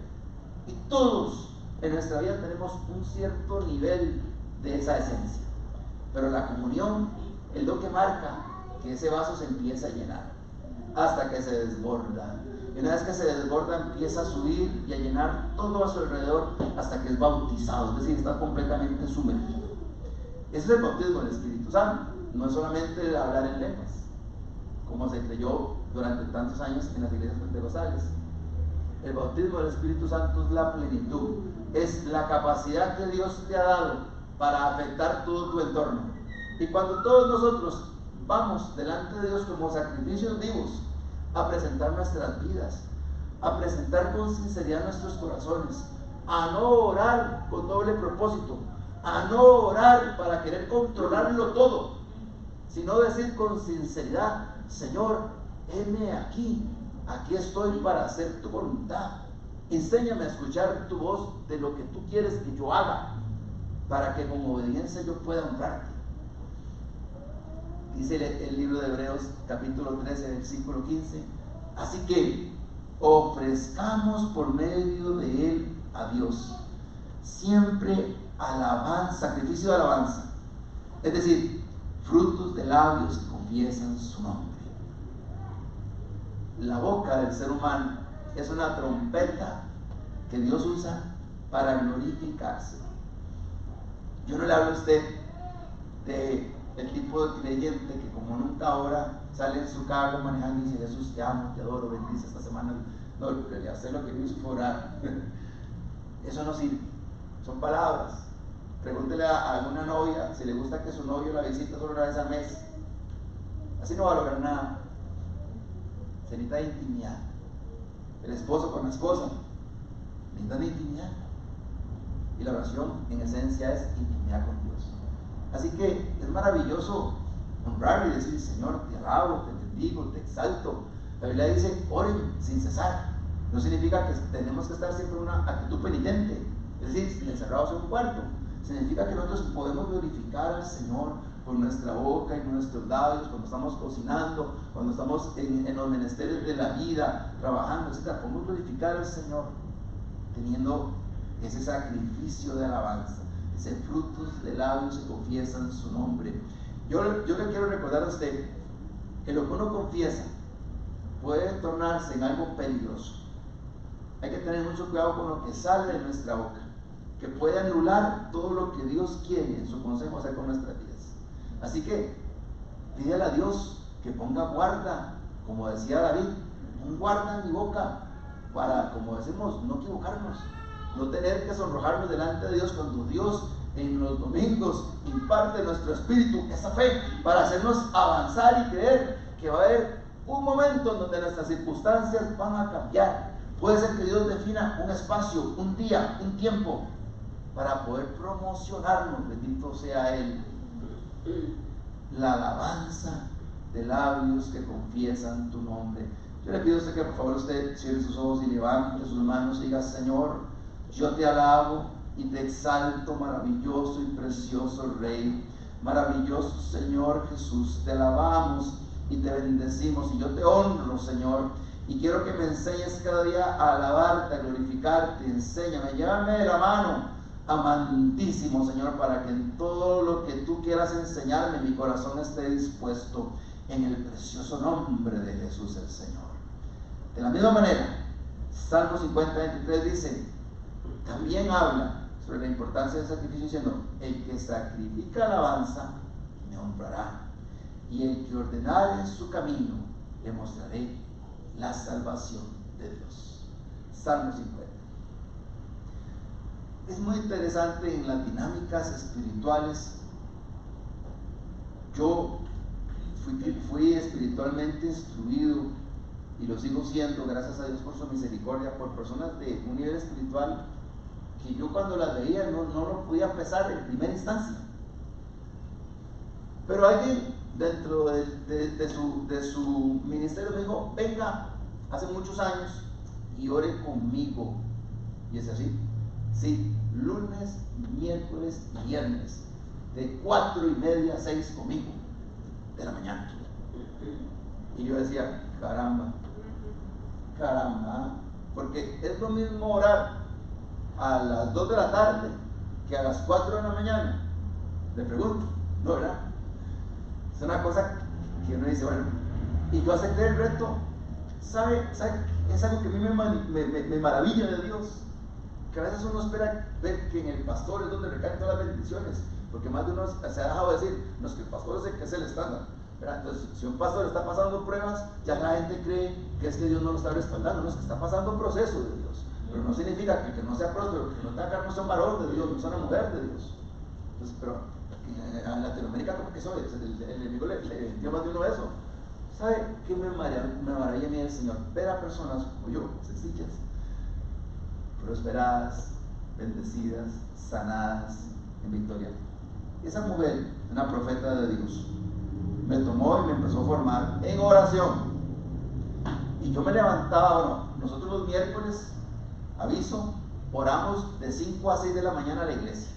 y todos en nuestra vida tenemos un cierto nivel de esa esencia, pero la comunión es lo que marca que ese vaso se empieza a llenar hasta que se desborda, y una vez que se desborda empieza a subir y a llenar todo a su alrededor hasta que es bautizado, es decir, está completamente sumergido. Ese es el bautismo del Espíritu Santo. No es solamente el hablar en lenguas, como se creyó durante tantos años en las iglesias pentecostales. El bautismo del Espíritu Santo es la plenitud, es la capacidad que Dios te ha dado para afectar todo tu entorno. Y cuando todos nosotros vamos delante de Dios como sacrificios vivos a presentar nuestras vidas, a presentar con sinceridad nuestros corazones, a no orar con doble propósito, a no orar para querer controlarlo todo, sino decir con sinceridad: Señor, heme aquí, aquí estoy para hacer tu voluntad, enséñame a escuchar tu voz de lo que tú quieres que yo haga, para que con obediencia yo pueda honrarte. Dice el libro de Hebreos capítulo 13 versículo 15: así que ofrezcamos por medio de él a Dios siempre alabanza, sacrificio de alabanza, es decir, frutos de labios que confiesan su nombre. La boca del ser humano es una trompeta que Dios usa para glorificarse. Yo no le hablo a usted de el tipo de creyente que como nunca ahora sale en su carro manejando y dice: Jesús, te amo, te adoro, bendice esta semana. No, en realidad usted lo que hizo fue orar. Eso no sirve, son palabras. Pregúntele a alguna novia si le gusta que su novio la visite solo una vez al mes. Así no va a lograr nada. Se necesita intimidad. El esposo con la esposa necesitan intimidad. Y la oración en esencia es intimidad con Dios. Así que es maravilloso honrar y decir: Señor, te alabo, te bendigo, te exalto. La Biblia dice: oren sin cesar. No significa que tenemos que estar siempre en una actitud penitente, es decir, encerrados en un cuarto. Significa que nosotros podemos glorificar al Señor con nuestra boca y nuestros labios, cuando estamos cocinando, cuando estamos en los menesteres de la vida, trabajando, etc. Podemos glorificar al Señor teniendo ese sacrificio de alabanza, ese frutos de labios que confiesan su nombre. Yo le quiero recordar a usted que lo que uno confiesa puede tornarse en algo peligroso. Hay que tener mucho cuidado con lo que sale de nuestra boca, que puede anular todo lo que Dios quiere en su consejo hacer con nuestras vidas. Así que pídele a Dios que ponga guarda, como decía David, un guarda en mi boca para, como decimos, no equivocarnos, no tener que sonrojarnos delante de Dios cuando Dios en los domingos imparte nuestro espíritu esa fe para hacernos avanzar y creer que va a haber un momento en donde nuestras circunstancias van a cambiar. Puede ser que Dios defina un espacio, un día, un tiempo para poder promocionarnos, bendito sea Él. La alabanza de labios que confiesan tu nombre. Yo le pido a usted que por favor usted cierre sus ojos y levante sus manos y diga: Señor, yo te alabo y te exalto, maravilloso y precioso Rey. Maravilloso Señor Jesús, te alabamos y te bendecimos, y yo te honro, Señor, y quiero que me enseñes cada día a alabarte, a glorificarte. Enséñame, llévame de la mano, amantísimo Señor, para que en todo lo que tú quieras enseñarme, mi corazón esté dispuesto, en el precioso nombre de Jesús el Señor. De la misma manera, Salmo 50:23 dice, también habla sobre la importancia del sacrificio, diciendo, el que sacrifica alabanza me honrará, y el que ordenare su camino le mostraré la salvación de Dios. Salmo 50. Es muy interesante en las dinámicas espirituales. Yo fui espiritualmente instruido, y lo sigo siendo, gracias a Dios por su misericordia, por personas de un nivel espiritual que yo cuando las veía no lo podía pesar en primera instancia. Pero alguien dentro de su ministerio me dijo, venga, hace muchos años, y ore conmigo. Y es así, sí, lunes, miércoles y viernes, de 4:30 a 6 conmigo, de la mañana. Y yo decía, caramba, porque es lo mismo orar a las 2 de la tarde que a las 4 de la mañana. Le pregunto, ¿no, verdad? Es una cosa que uno dice, bueno, y yo acepté el reto. ¿Sabe? Es algo que a mí me maravilla de Dios, que a veces uno espera ver que en el pastor es donde recaen todas las bendiciones, porque más de uno se ha dejado decir, no, es que el pastor es el estándar, ¿verdad? Entonces, si un pastor está pasando pruebas, ya la gente cree que es que Dios no lo está respaldando. No, es que está pasando un proceso de Dios, pero no significa que no sea próspero, que no tenga carne, no sea un varón de Dios, no sea una mujer de Dios. Entonces, pero en Latinoamérica, como que eso, el enemigo le dio más de uno eso. ¿Sabe qué me maravilla a mí el Señor? Ver a personas como yo, sencillas, prosperadas, bendecidas, sanadas, en victoria. Esa mujer, una profeta de Dios, me tomó y me empezó a formar en oración. Y yo me levantaba, bueno, nosotros los miércoles, aviso, oramos de 5 a 6 de la mañana a la iglesia.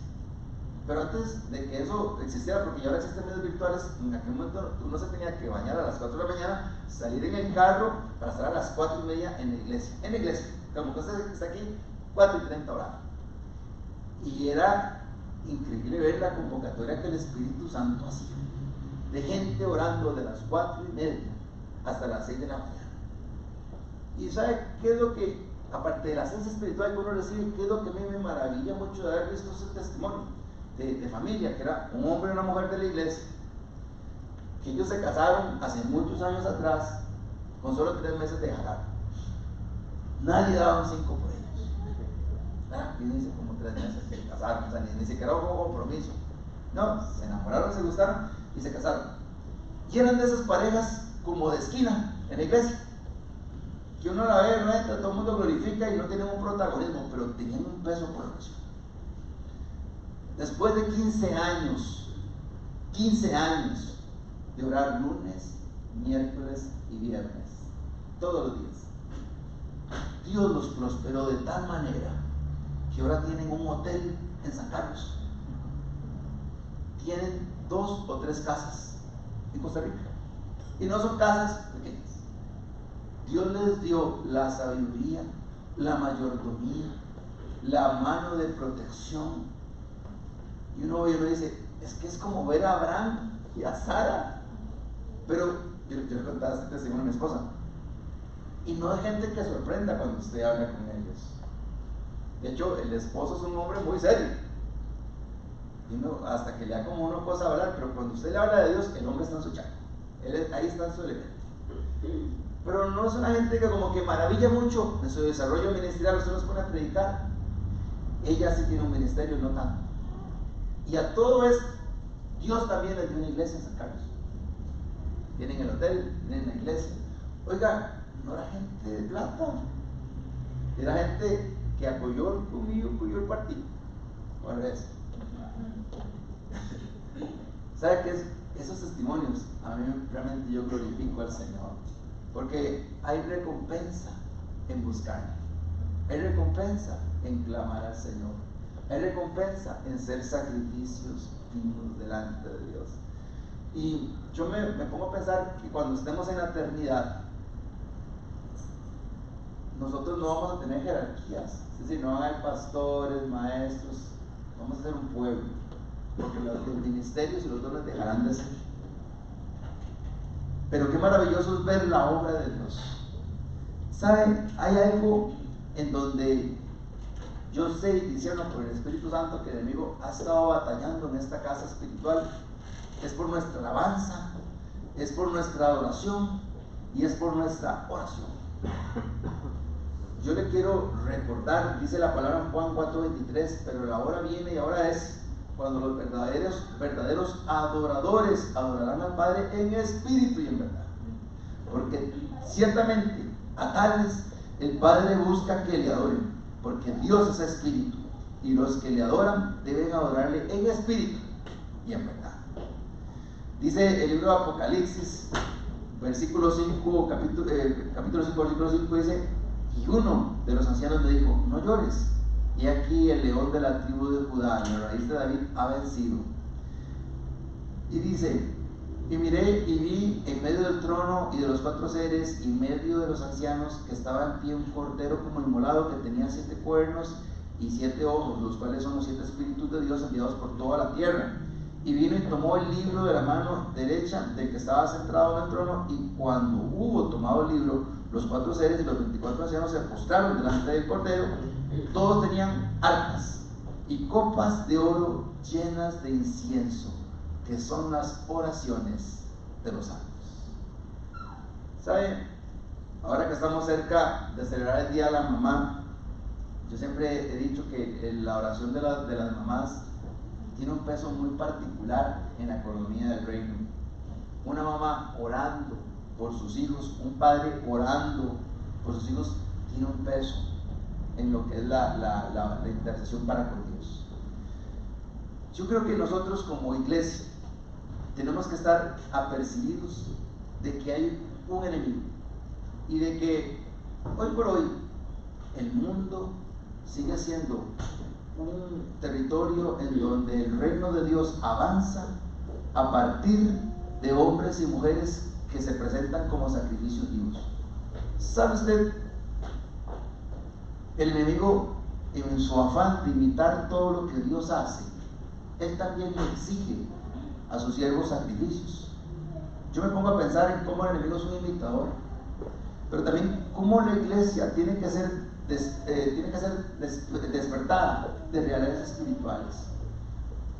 Pero antes de que eso existiera, porque ya ahora existen medios virtuales, en aquel momento uno se tenía que bañar a las 4 de la mañana, salir en el carro para estar a las 4:30 en la iglesia. En la iglesia, como que usted está aquí, 4:30 orando. Y era increíble ver la convocatoria que el Espíritu Santo hacía, de gente orando de las 4:30 hasta las 6 de la mañana. Y ¿sabe qué es lo que, aparte de la ciencia espiritual que uno recibe, qué es lo que a mí me maravilla mucho de haber visto ese testimonio de familia, que era un hombre y una mujer de la iglesia, que ellos se casaron hace muchos años atrás, con solo 3 meses de jalar. Nadie daba un 5 por ellos. ¿Quién dice como 3 meses se casaron? O sea, ni siquiera hubo compromiso. No, se enamoraron, se gustaron y se casaron. Y eran de esas parejas como de esquina en la iglesia, que uno la ve, no entra, todo el mundo glorifica y no tienen un protagonismo, pero tenían un peso por la oración. Después de 15 años de orar lunes, miércoles y viernes, todos los días, Dios los prosperó de tal manera que ahora tienen un hotel en San Carlos. Tienen 2 o 3 casas en Costa Rica, y no son casas pequeñas. Dios les dio la sabiduría, la mayordomía, la mano de protección. Y uno dice, es que es como ver a Abraham y a Sara. Pero yo le contaba este testimonio a mi esposa, y no hay gente que sorprenda cuando usted habla con ellos. De hecho, el esposo es un hombre muy serio, y uno, hasta que le da como una cosa a hablar, pero cuando usted le habla de Dios, el hombre está en su chaco, ahí está en su elemento. Pero no es una gente que como que maravilla mucho en su desarrollo ministerial. Usted los pone a predicar, ella sí tiene un ministerio, no tanto. Y a todo esto, Dios también les dio una iglesia en San Carlos. Tienen el hotel, tienen la iglesia. Oiga, no era gente de plata, era gente que apoyó el partido. Bueno, eso. ¿Sabe qué es? Esos testimonios, a mí realmente yo glorifico al Señor, porque hay recompensa en buscarle, hay recompensa en clamar al Señor. Hay recompensa en ser sacrificios vivos delante de Dios. Y yo me pongo a pensar que cuando estemos en la eternidad, nosotros no vamos a tener jerarquías, es decir, no van a haber pastores, maestros, vamos a ser un pueblo, porque los ministerios y los dones dejarán de ser. Pero qué maravilloso es ver la obra de Dios. ¿Saben? Hay algo en donde yo sé y discierno por el Espíritu Santo que el enemigo ha estado batallando en esta casa espiritual. Es por nuestra alabanza, es por nuestra adoración y es por nuestra oración. Yo le quiero recordar, dice la palabra en Juan 4:23, pero la hora viene y ahora es cuando los verdaderos adoradores adorarán al Padre en espíritu y en verdad. Porque ciertamente a tales el Padre busca que le adoren, porque Dios es espíritu y los que le adoran deben adorarle en espíritu y en verdad. Dice el libro de Apocalipsis, versículo 5, capítulo 5, versículo 5, dice: y uno de los ancianos le dijo, no llores, y aquí el león de la tribu de Judá, la raíz de David, ha vencido. Y dice: y miré y vi en medio del trono y de los 4 seres y en medio de los ancianos que estaba en pie un cordero como inmolado que tenía 7 cuernos y 7 ojos, los cuales son los 7 espíritus de Dios enviados por toda la tierra. Y vino y tomó el libro de la mano derecha del que estaba sentado en el trono, y cuando hubo tomado el libro, los 4 seres y los 24 ancianos se postraron delante del cordero. Todos tenían arpas y copas de oro llenas de incienso, que son las oraciones de los santos. ¿Saben? Ahora que estamos cerca de celebrar el Día de la Mamá, yo siempre he dicho que la oración de las mamás tiene un peso muy particular en la economía del reino. Una mamá orando por sus hijos, un padre orando por sus hijos, tiene un peso en lo que es la intercesión para con Dios. Yo creo que nosotros como iglesia tenemos que estar apercibidos de que hay un enemigo y de que hoy por hoy el mundo sigue siendo un territorio en donde el reino de Dios avanza a partir de hombres y mujeres que se presentan como sacrificios vivos. ¿Sabe usted? El enemigo, en su afán de imitar todo lo que Dios hace, él también le exige a sus siervos sacrificios. Yo me pongo a pensar en cómo el enemigo es un imitador, pero también cómo la iglesia tiene que ser despertada de realidades espirituales.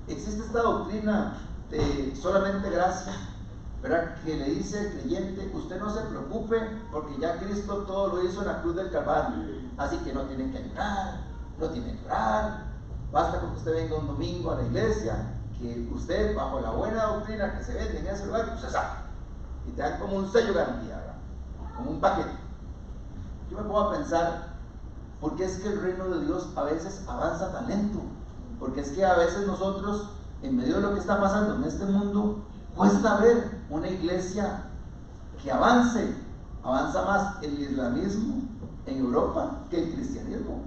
Existe esta doctrina de solamente gracia, ¿verdad?, que le dice al creyente: usted no se preocupe porque ya Cristo todo lo hizo en la cruz del Calvario, así que no tiene que ayunar, no tiene que orar, basta con que usted venga un domingo a la iglesia, que usted, bajo la buena doctrina que se vende en ese lugar, pues se saca y te dan como un sello garantía, ¿verdad?, como un paquete. Yo me pongo a pensar, ¿por qué es que el reino de Dios a veces avanza tan lento? Porque es que a veces nosotros, en medio de lo que está pasando en este mundo, cuesta ver una iglesia que avanza más el islamismo en Europa que el cristianismo.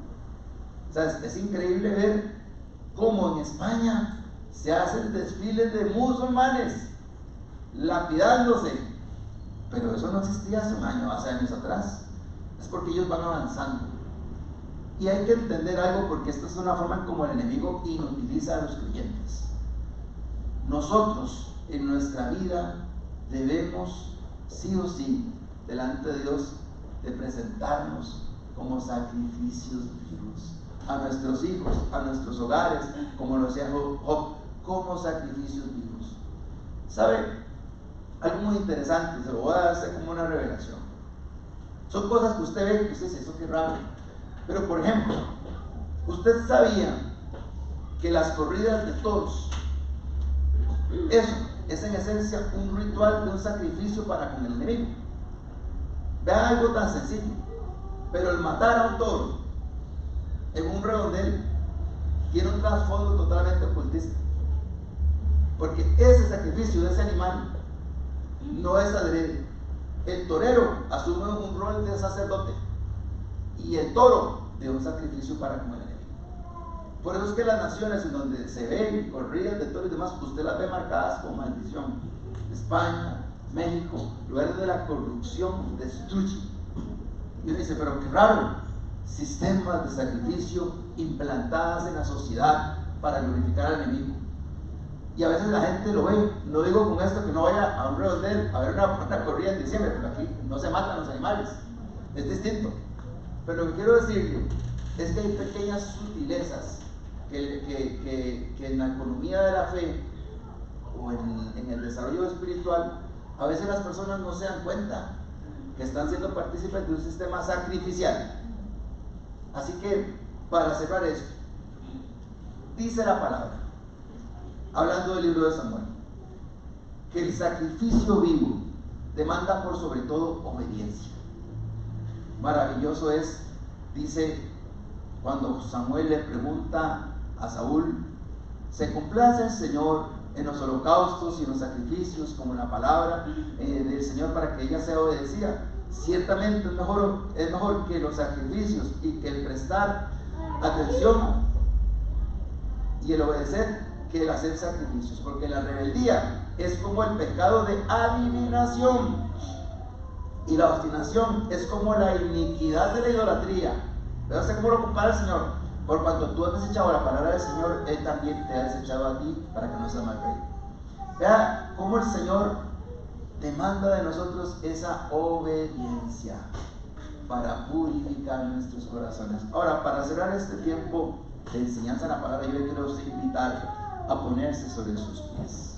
O sea, es increíble ver cómo en España se hacen desfiles de musulmanes lapidándose, pero eso no existía hace un año, hace años atrás. Es porque ellos van avanzando. Y hay que entender algo, porque esta es una forma en como el enemigo inutiliza a los creyentes. Nosotros en nuestra vida debemos, sí o sí, delante de Dios, de presentarnos como sacrificios vivos a nuestros hijos, a nuestros hogares, como lo hacía Job, como sacrificios vivos. ¿Sabe? Algo muy interesante, se lo voy a hacer como una revelación. Son cosas que usted ve y usted dice: eso qué raro. Pero por ejemplo, usted sabía que las corridas de toros, eso es en esencia un ritual de un sacrificio para con el enemigo. Vean algo tan sencillo, pero el matar a un toro en un redondel tiene un trasfondo totalmente ocultista, porque ese sacrificio de ese animal no es adrede. El torero asume un rol de sacerdote y el toro de un sacrificio para con el enemigo. Por eso es que las naciones en donde se ven corridas de toros y demás, usted las ve marcadas con maldición. España, México, lugares de la corrupción destruyen. Y uno dice, pero qué raro, sistemas de sacrificio implantadas en la sociedad para glorificar al enemigo. Y a veces la gente lo ve. No digo con esto que no vaya a un redondel a ver una corrida en diciembre, porque aquí no se matan los animales, es distinto. Pero lo que quiero decirle es que hay pequeñas sutilezas que en la economía de la fe o en el desarrollo espiritual, a veces las personas no se dan cuenta que están siendo partícipes de un sistema sacrificial. Así que, para cerrar esto, dice la palabra, hablando del libro de Samuel, que el sacrificio vivo demanda por sobre todo obediencia. Maravilloso es, dice, cuando Samuel le pregunta a Saúl, ¿se complace el Señor en los holocaustos y en los sacrificios como la palabra del Señor para que ella sea obedecida? Ciertamente es mejor que los sacrificios y que el prestar atención y el obedecer que el hacer sacrificios, porque la rebeldía es como el pecado de adivinación y la obstinación es como la iniquidad de la idolatría. ¿Ves cómo lo compara el Señor? Por cuanto tú has desechado la palabra del Señor, Él también te ha desechado a ti para que no seas mal rey. Vea cómo el Señor demanda de nosotros esa obediencia para purificar nuestros corazones. Ahora, para cerrar este tiempo de enseñanza de la palabra, yo le quiero invitar a ponerse sobre sus pies.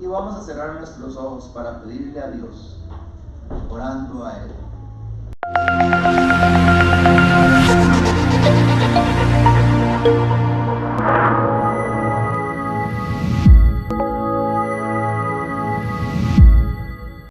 Y vamos a cerrar nuestros ojos para pedirle a Dios, orando a Él.